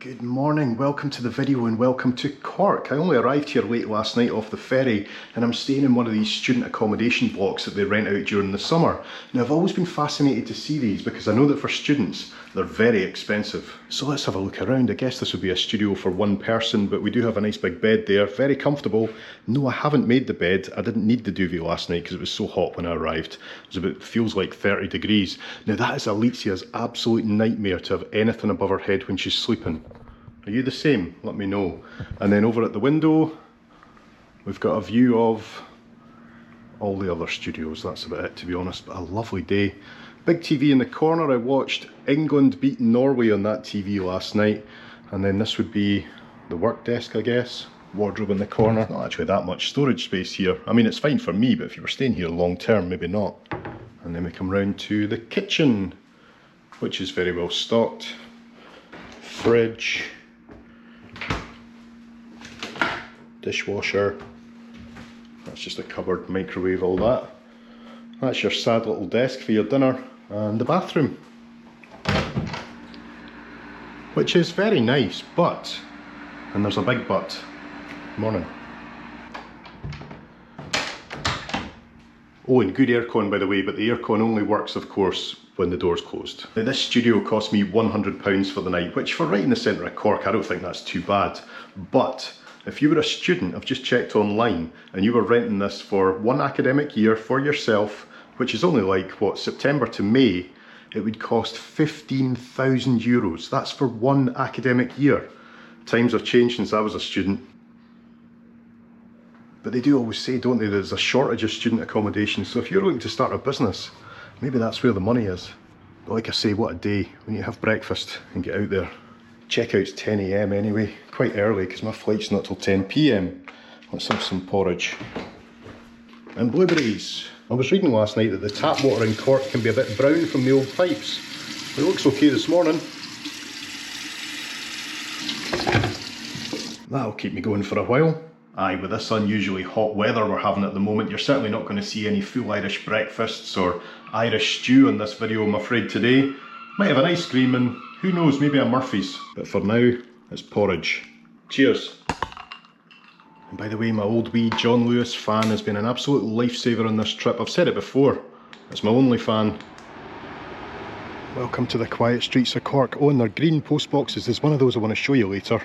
Good morning, welcome to the video and welcome to Cork. I only arrived here late last night off the ferry and I'm staying in one of these student accommodation blocks that they rent out during the summer. Now I've always been fascinated to see these because I know that for students they're very expensive. So let's have a look around. I guess this would be a studio for one person, but we do have a nice big bed there, very comfortable. No, I haven't made the bed. I didn't need the duvet last night because it was so hot when I arrived. It feels like 30 degrees. Now that is Alicya's absolute nightmare, to have anything above her head when she's sleeping. Are you the same? Let me know. And then over at the window, we've got a view of all the other studios. That's about it, to be honest, but a lovely day. Big TV in the corner. I watched England beat Norway on that TV last night. And then this would be the work desk, I guess. Wardrobe in the corner. Not actually that much storage space here. I mean, it's fine for me, but if you were staying here long term, maybe not. And then we come round to the kitchen, which is very well stocked. Fridge. Dishwasher. That's just a cupboard, microwave, all that. That's your sad little desk for your dinner. And the bathroom, which is very nice, but, and there's a big but. Morning. Oh, and good aircon, by the way, but the aircon only works, of course, when the door's closed. Now, this studio cost me £100 for the night, which for right in the centre of Cork, I don't think that's too bad. But if you were a student, I've just checked online, and you were renting this for one academic year for yourself, which is only like, what, September to May, it would cost €15,000. That's for one academic year. Times have changed since I was a student. But they do always say, don't they, there's a shortage of student accommodation, so if you're looking to start a business, maybe that's where the money is. But like I say, what a day when you have breakfast and get out there. Checkout's 10 AM anyway, quite early because my flight's not till 10 PM. Let's have some porridge. And blueberries. I was reading last night that the tap water in Cork can be a bit brown from the old pipes. It looks okay this morning. That'll keep me going for a while. Aye, with this unusually hot weather we're having at the moment, you're certainly not going to see any full Irish breakfasts or Irish stew in this video, I'm afraid, today. Might have an ice cream and who knows, maybe a Murphy's. But for now, it's porridge. Cheers. And by the way, my old wee John Lewis fan has been an absolute lifesaver on this trip. I've said it before, it's my only fan. Welcome to the quiet streets of Cork. Oh, and their green post boxes. There's one of those I want to show you later,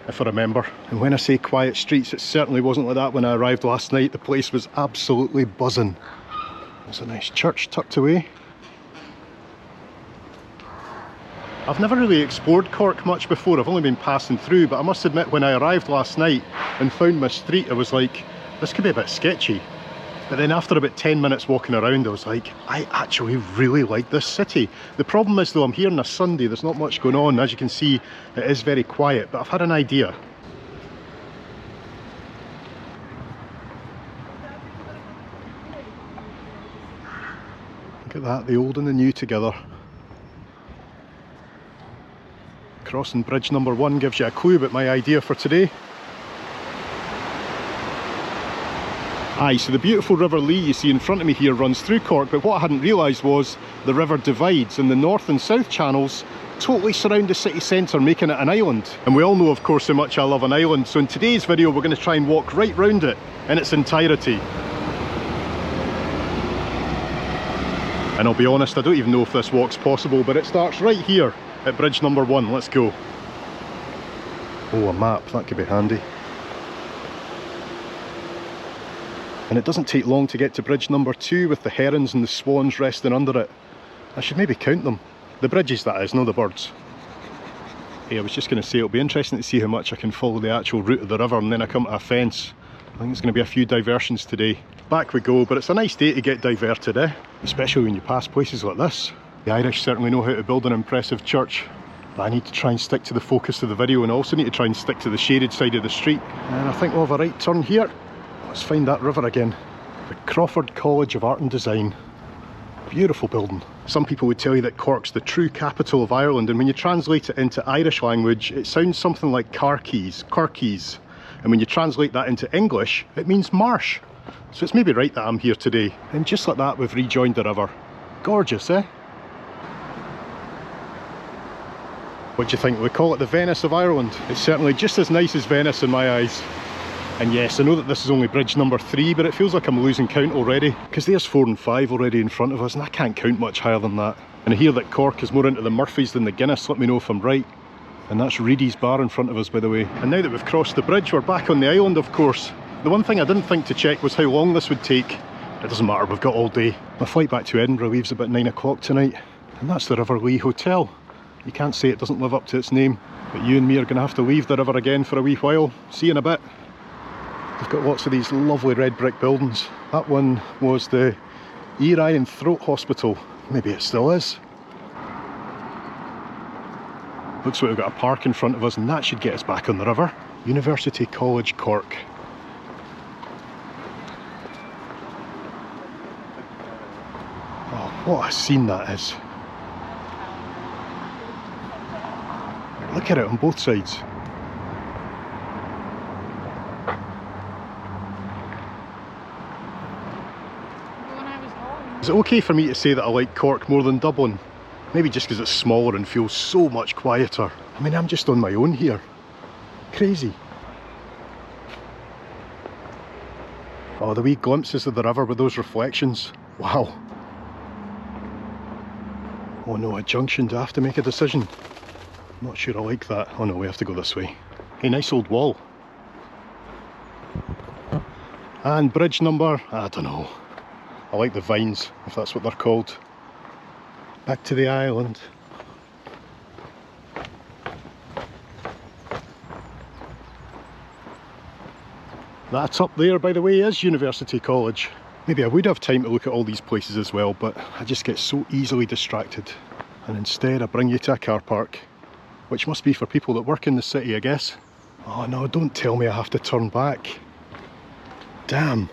if I remember. And when I say quiet streets, it certainly wasn't like that when I arrived last night. The place was absolutely buzzing. There's a nice church tucked away. I've never really explored Cork much before, I've only been passing through, but I must admit when I arrived last night and found my street, I was like, this could be a bit sketchy. But then after about 10 minutes walking around, I was like, I actually really like this city. The problem is though, I'm here on a Sunday, there's not much going on. As you can see, it is very quiet, but I've had an idea. Look at that, the old and the new together. Crossing bridge number 1 gives you a clue about my idea for today. Aye, so the beautiful River Lee you see in front of me here runs through Cork, but what I hadn't realised was the river divides and the north and south channels totally surround the city centre, making it an island. And we all know, of course, how much I love an island, so in today's video we're going to try and walk right round it in its entirety. And I'll be honest, I don't even know if this walk's possible, but it starts right here at bridge number 1. Let's go. Oh, a map, that could be handy. And it doesn't take long to get to bridge number 2 with the herons and the swans resting under it. I should maybe count them. The bridges, that is, not the birds. Hey, I was just going to say, it'll be interesting to see how much I can follow the actual route of the river and then I come to a fence. I think there's going to be a few diversions today. Back we go, but it's a nice day to get diverted, eh? Especially when you pass places like this. The Irish certainly know how to build an impressive church. But I need to try and stick to the focus of the video and I also need to try and stick to the shaded side of the street. And I think we'll have a right turn here. Let's find that river again. The Crawford College of Art and Design. Beautiful building. Some people would tell you that Cork's the true capital of Ireland, and when you translate it into Irish language, it sounds something like Carkeys. And when you translate that into English, it means marsh. So it's maybe right that I'm here today. And just like that, we've rejoined the river. Gorgeous, eh? What do you think? We call it the Venice of Ireland. It's certainly just as nice as Venice in my eyes. And yes, I know that this is only bridge number 3, but it feels like I'm losing count already, because there's 4 and 5 already in front of us, and I can't count much higher than that. And I hear that Cork is more into the Murphys than the Guinness. Let me know if I'm right. And that's Reedy's bar in front of us, by the way. And now that we've crossed the bridge, we're back on the island, of course. The one thing I didn't think to check was how long this would take. It doesn't matter, we've got all day. My flight back to Edinburgh leaves about 9 o'clock tonight. And that's the River Lee Hotel. You can't say it doesn't live up to its name. But you and me are going to have to leave the river again for a wee while. See you in a bit. They've got lots of these lovely red brick buildings. That one was the Ear, Eye and Throat Hospital. Maybe it still is. Looks like we've got a park in front of us, and that should get us back on the river. University College Cork. Oh, what a scene that is. Look at it on both sides. Is it okay for me to say that I like Cork more than Dublin? Maybe just because it's smaller and feels so much quieter. I mean, I'm just on my own here. Crazy. Oh, the wee glimpses of the river with those reflections. Wow. Oh no, a junction. Do I have to make a decision? I'm not sure I like that. Oh no, we have to go this way. Hey, nice old wall. And bridge number, I don't know. I like the vines, if that's what they're called. Back to the island. That up there, by the way, is University College. Maybe I would have time to look at all these places as well, but I just get so easily distracted. And instead I bring you to a car park, which must be for people that work in the city, I guess. Oh no, don't tell me I have to turn back. Damn.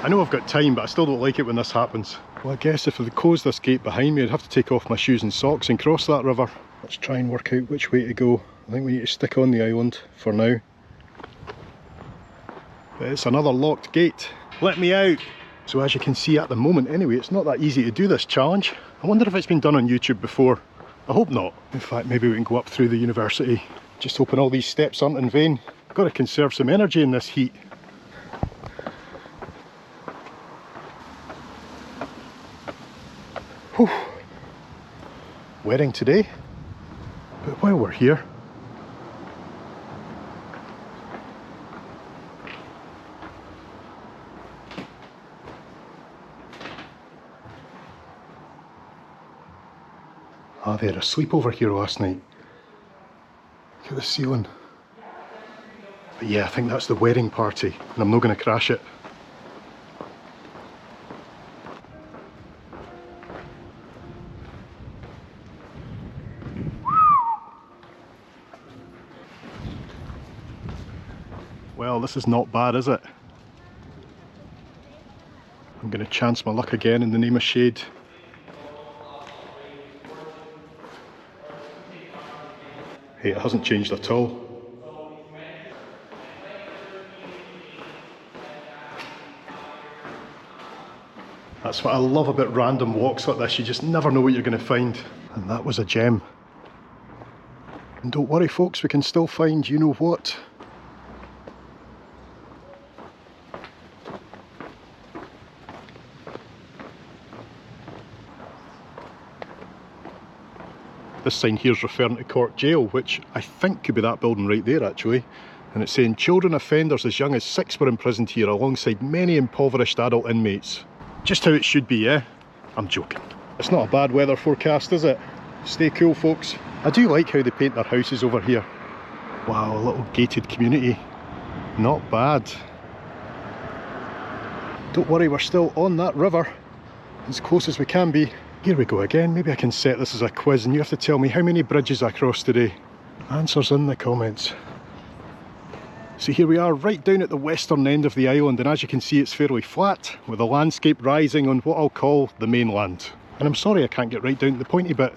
I know I've got time, but I still don't like it when this happens. Well, I guess if they closed this gate behind me, I'd have to take off my shoes and socks and cross that river. Let's try and work out which way to go. I think we need to stick on the island for now. But it's another locked gate. Let me out! So as you can see at the moment anyway, it's not that easy to do this challenge. I wonder if it's been done on YouTube before. I hope not. In fact, maybe we can go up through the university. Just hoping all these steps aren't in vain. I've got to conserve some energy in this heat. Whew. Wedding today, but while we're here, they had a sleepover here last night. Look at the ceiling. But yeah, I think that's the wedding party, and I'm not going to crash it. Well, this is not bad, is it? I'm going to chance my luck again in the name of shade. Hey, it hasn't changed at all. That's what I love about random walks like this, you just never know what you're going to find. And that was a gem. And don't worry folks, we can still find you know what. This sign here is referring to Cork Jail, which I think could be that building right there actually. And it's saying children offenders as young as 6 were imprisoned here alongside many impoverished adult inmates. Just how it should be, yeah? I'm joking. It's not a bad weather forecast, is it? Stay cool folks. I do like how they paint their houses over here. Wow, a little gated community. Not bad. Don't worry, we're still on that river. As close as we can be. Here we go again. Maybe I can set this as a quiz and you have to tell me how many bridges I crossed today. Answers in the comments. So here we are right down at the western end of the island, and as you can see it's fairly flat with the landscape rising on what I'll call the mainland. And I'm sorry I can't get right down to the pointy bit,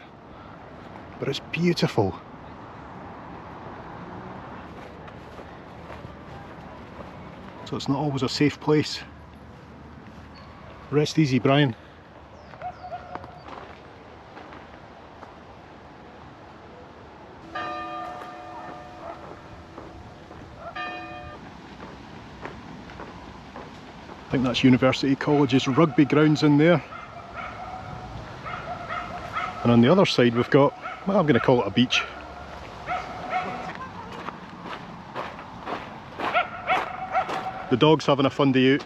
but it's beautiful. So it's not always a safe place. Rest easy, Brian. I think that's University College's rugby grounds in there. And on the other side we've got, well, I'm going to call it a beach. The dog's having a fun day out.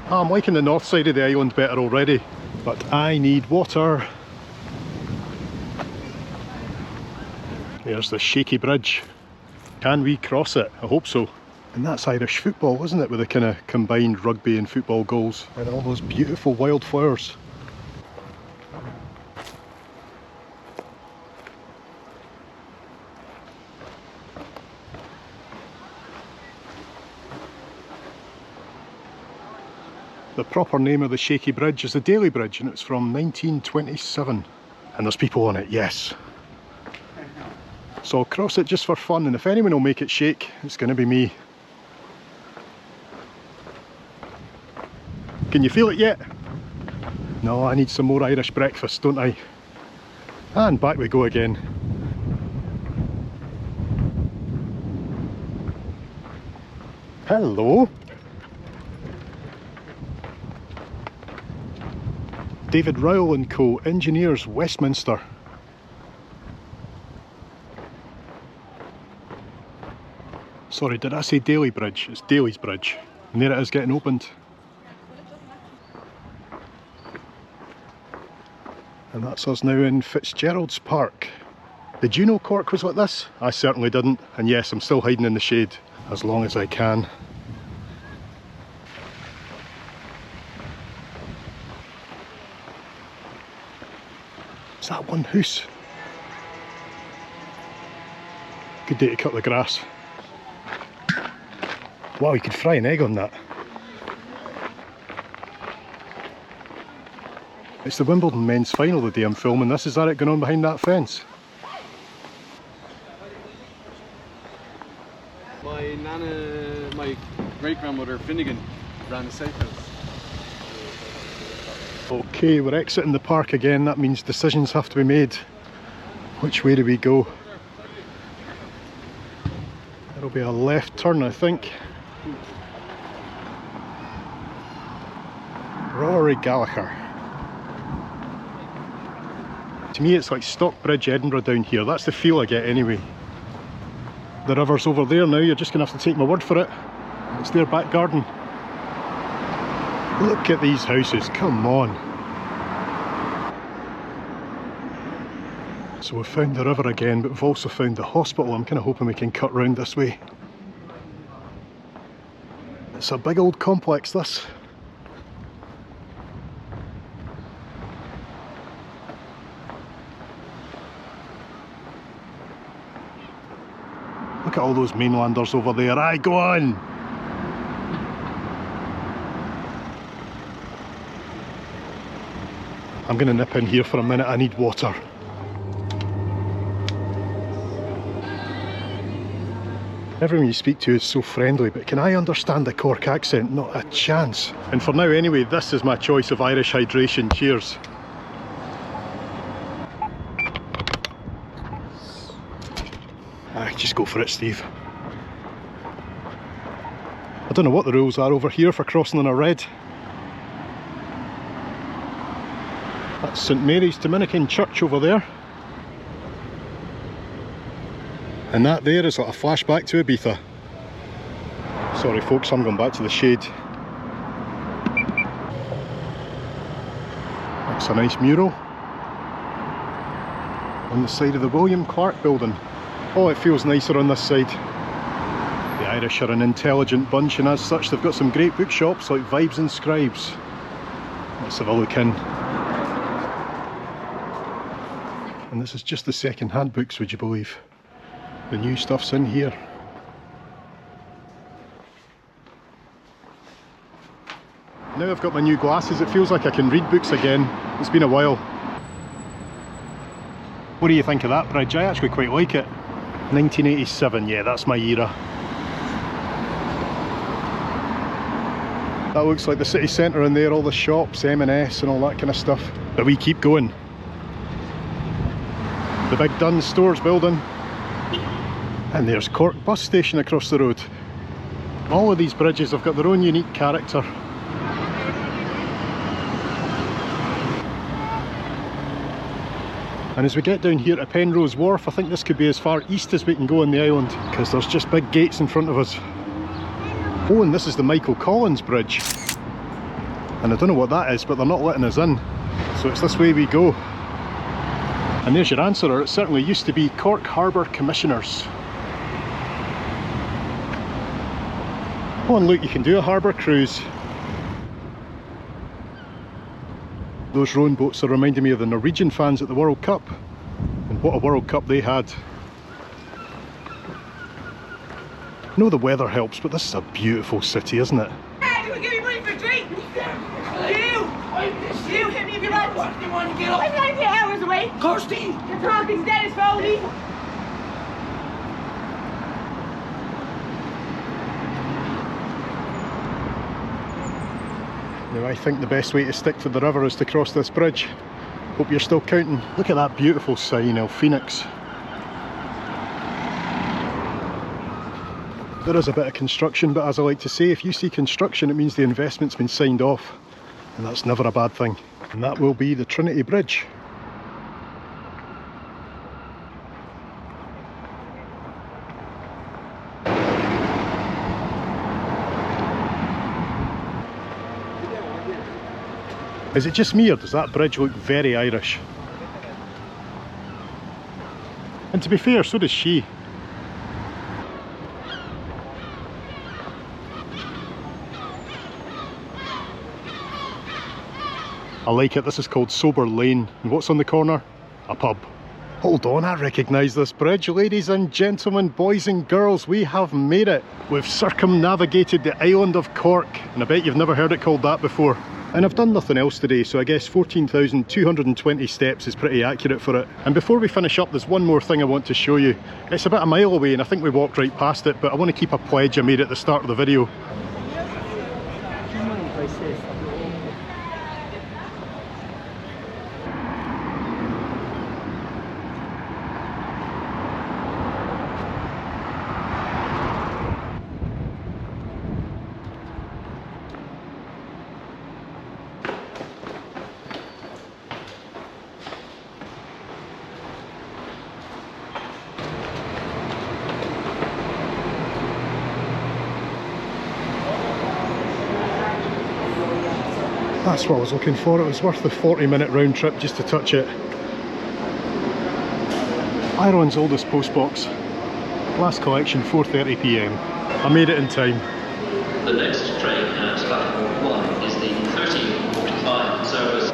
I'm liking the north side of the island better already, but I need water. There's the shaky bridge. Can we cross it? I hope so. And that's Irish football, isn't it, with the kind of combined rugby and football goals and all those beautiful wildflowers. The proper name of the shaky bridge is the Daly Bridge, and it's from 1927. And there's people on it, yes. So I'll cross it just for fun, and if anyone will make it shake, it's going to be me. Can you feel it yet? No, I need some more Irish breakfast, don't I? And back we go again. Hello. David Rowell & Co, Engineers, Westminster. Sorry, did I say Daly Bridge? It's Daly's Bridge. And there it is getting opened. And that's us now in Fitzgerald's Park. Did you know Cork was like this? I certainly didn't. And yes, I'm still hiding in the shade as long as I can. Is that one house? Good day to cut the grass. Wow, you could fry an egg on that. It's the Wimbledon men's final the day I'm filming this. Is that it going on behind that fence? My great-grandmother Finnegan ran a safe house. Okay, we're exiting the park again. That means decisions have to be made. Which way do we go? It'll be a left turn, I think. Rory Gallagher. To me it's like Stockbridge, Edinburgh down here. That's the feel I get anyway. The river's over there now, you're just going to have to take my word for it. It's their back garden. Look at these houses, come on. So we've found the river again, but we've also found the hospital. I'm kind of hoping we can cut round this way. It's a big old complex, this. Look at all those mainlanders over there. Aye, go on! I'm going to nip in here for a minute, I need water. Everyone you speak to is so friendly, but can I understand the Cork accent? Not a chance. And for now anyway, this is my choice of Irish hydration. Cheers. Aye, just go for it, Steve. I don't know what the rules are over here for crossing on a red. That's St Mary's Dominican Church over there. And that there is like a flashback to Ibiza. Sorry folks, I'm going back to the shade. That's a nice mural on the side of the William Clark building. Oh, it feels nicer on this side. The Irish are an intelligent bunch, and as such they've got some great bookshops like Vibes and Scribes. Let's have a look in. And this is just the second-hand books, would you believe? The new stuff's in here. Now I've got my new glasses, it feels like I can read books again. It's been a while. What do you think of that bridge? I actually quite like it. 1987, yeah, that's my era. That looks like the city centre in there, all the shops, M&S and all that kind of stuff. But we keep going. The big Dunnes Stores building. And there's Cork bus station across the road. All of these bridges have got their own unique character. And as we get down here to Penrose Wharf, I think this could be as far east as we can go on the island, because there's just big gates in front of us. Oh, and this is the Michael Collins Bridge. And I don't know what that is, but they're not letting us in. So it's this way we go. And there's your answer. It certainly used to be Cork Harbour Commissioners. Oh, and look, you can do a harbour cruise. Those rowing boats are reminding me of the Norwegian fans at the World Cup. And what a World Cup they had. I know the weather helps, but this is a beautiful city, isn't it? Hey, you give me money for a drink! You hit me if you're right. What do you want to get off? I'm 98 hours away. Kirsty! You're talking to Dennis Foley. Now I think the best way to stick to the river is to cross this bridge. Hope you're still counting. Look at that beautiful sign, El Phoenix. There is a bit of construction, but as I like to say, if you see construction, it means the investment's been signed off. And that's never a bad thing. And that will be the Trinity Bridge. Is it just me, or does that bridge look very Irish? And to be fair, so does she. I like it. This is called Sober Lane. And what's on the corner? A pub. Hold on, I recognise this bridge. Ladies and gentlemen, boys and girls, we have made it. We've circumnavigated the island of Cork. And I bet you've never heard it called that before. And I've done nothing else today, so I guess 14,220 steps is pretty accurate for it. And before we finish up, there's one more thing I want to show you. It's about a mile away, and I think we walked right past it, but I want to keep a pledge I made at the start of the video. That's what I was looking for. It was worth the 40-minute round trip just to touch it. Ireland's oldest postbox. Last collection 4:30 PM. I made it in time. The next train at platform 1 is the 13:45 service.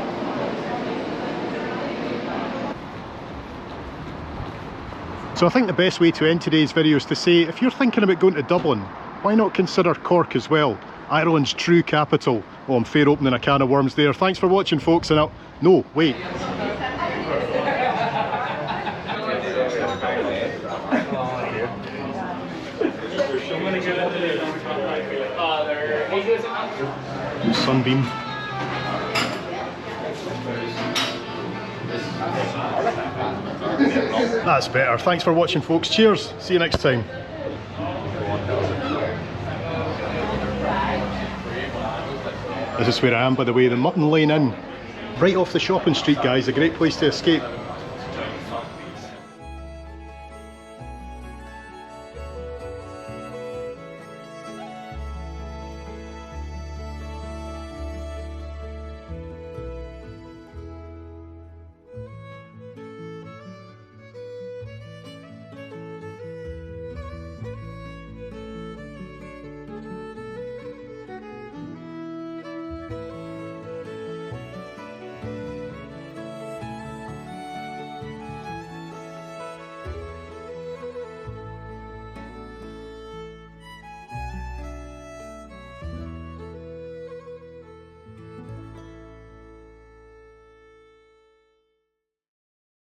So I think the best way to end today's video is to say, if you're thinking about going to Dublin, why not consider Cork as well? Ireland's true capital. Oh, I'm fair opening a can of worms there. Thanks for watching, folks, and no, wait. Sunbeam. That's better. Thanks for watching, folks. Cheers. See you next time. This is where I am, by the way, the Mutton Lane Inn. Right off the shopping street, guys, a great place to escape.